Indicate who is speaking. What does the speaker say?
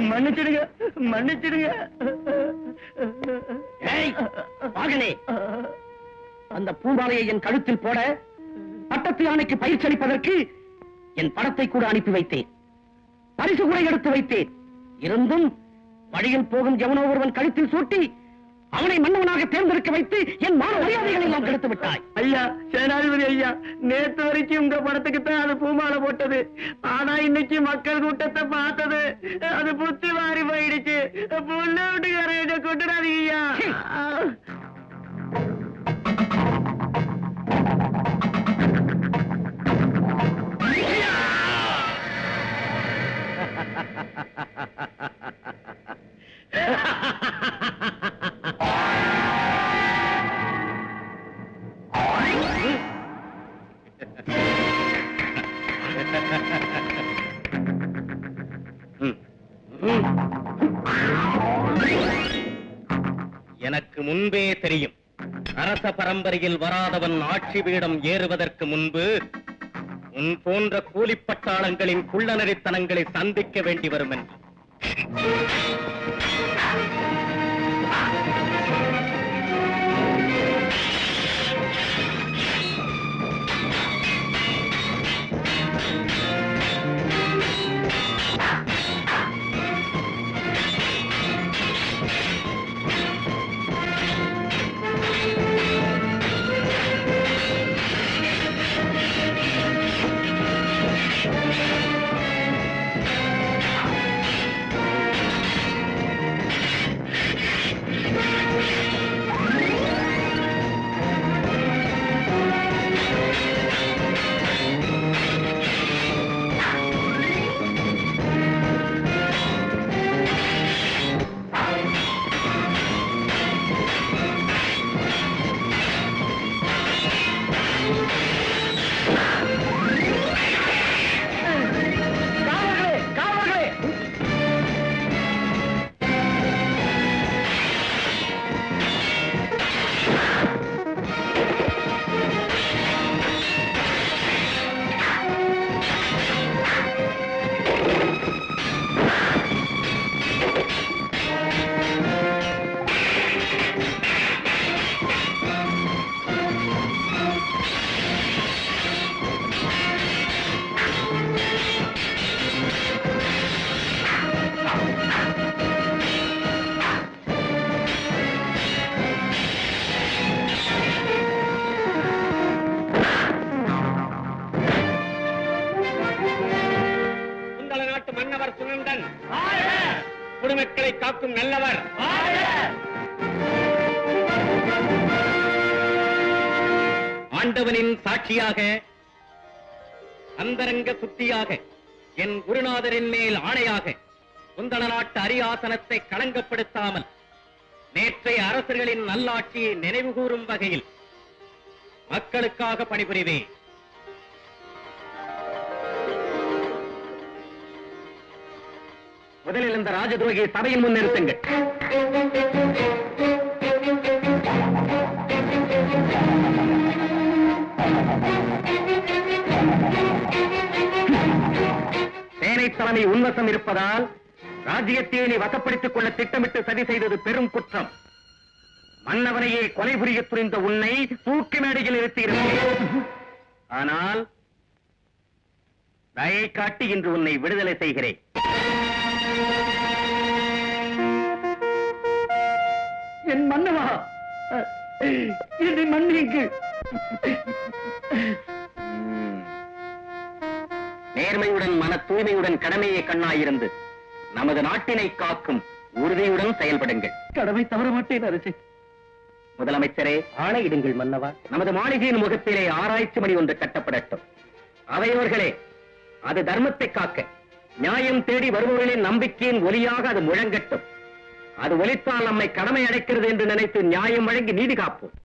Speaker 1: மன்னிச்சிடுங்க மன்னிச்சிடுங்க.
Speaker 2: மகனே, அந்த பூமாலையை என் கழுத்தில் போட பட்டத்து யானைக்கு பயிற்சி அளிப்பதற்கு என் படத்தை கூட அனுப்பி வைத்தேன், பரிசு கூட எடுத்து வைத்தேன். இருந்தும் வழியில் போகும் எவனோ ஒருவன் கழுத்தில் சூட்டி அவனை மன்னவனாக தேர்ந்தெடுக்க வைத்து என் மான மரியாதைகளை எல்லாம் கெடுத்து விட்டாய்.
Speaker 1: ஐயா, சேனாதிபதி ஐயா, நேற்று வரைக்கும் உங்க படத்துக்குத்தான் அது பூமாலை போட்டது. ஆனா இன்னைக்கு மக்கள் கூட்டத்தை பார்த்தது அது புத்தி மாறி போயிடுச்சு. புள்ள வீட்டுக்கார கொண்டுடாதீங்க ஐயா.
Speaker 3: எனக்கு முன்பே தெரியும், அரச பரம்பரையில் வராதவன் ஆட்சி பீடம் ஏறுவதற்கு முன்பு உன் போன்ற கூலிப்பட்டாளங்களின் குள்ளநரித்தனங்களை சந்திக்க வேண்டி வரும் என்று. குடிமக்களை காக்கும் நல்லவர், ஆண்டவனின் சாட்சியாக அந்தரங்க சுத்தியாக என் குருநாதரின் மேல் ஆணையாக குந்தள நாட்டு அரியாசனத்தை களங்கப்படுத்தாமல் நேற்றைய அரசர்களின் நல்லாட்சியை நினைவுகூரும் வகையில் மக்களுக்காக பணிபுரிவேன். முதலில் இந்த ராஜதுரோகியை சபையின் முன் நிறுத்துங்கள். சேனை தலைமை உன்வசம் இருப்பதால் ராஜ்யத்தை நீ வசப்படுத்திக் கொள்ள திட்டமிட்டு சதி செய்தது பெரும் குற்றம். மன்னவனையே கொலை புரிய துணிந்த உன்னை தூக்கி மேடையில் நிறுத்தியிருக்கிறேன். ஆனால் தயை காட்டி இன்று உன்னை விடுதலை செய்கிறேன்.
Speaker 1: என் மன்னவா, என்னை மன்னிக்கு.
Speaker 2: நேர்மையுடன் மன தூய்மையுடன் கடமையை கண்ணாயிருந்து நமது நாட்டினை காக்கும் உறுதியுடன் செயல்படுங்கள்.
Speaker 1: கடமை தவற மாட்டேன் அரசே.
Speaker 2: முதலமைச்சரே, ஆணையிடுங்கள் மன்னவா. நமது மாளிகையின் முகத்திலே ஆராய்ச்சி மணி ஒன்று கட்டப்படட்டும். அவையோர்களே, அது தர்மத்தை காக்க நியாயம் தேடி வருபவர்களின் நம்பிக்கையின் ஒலியாக அது முழங்கட்டும். அது ஒலித்தால் நம்மை கடமை அடைக்கிறது என்று நினைத்து நியாயம் வழங்கி நீதி காப்போம்.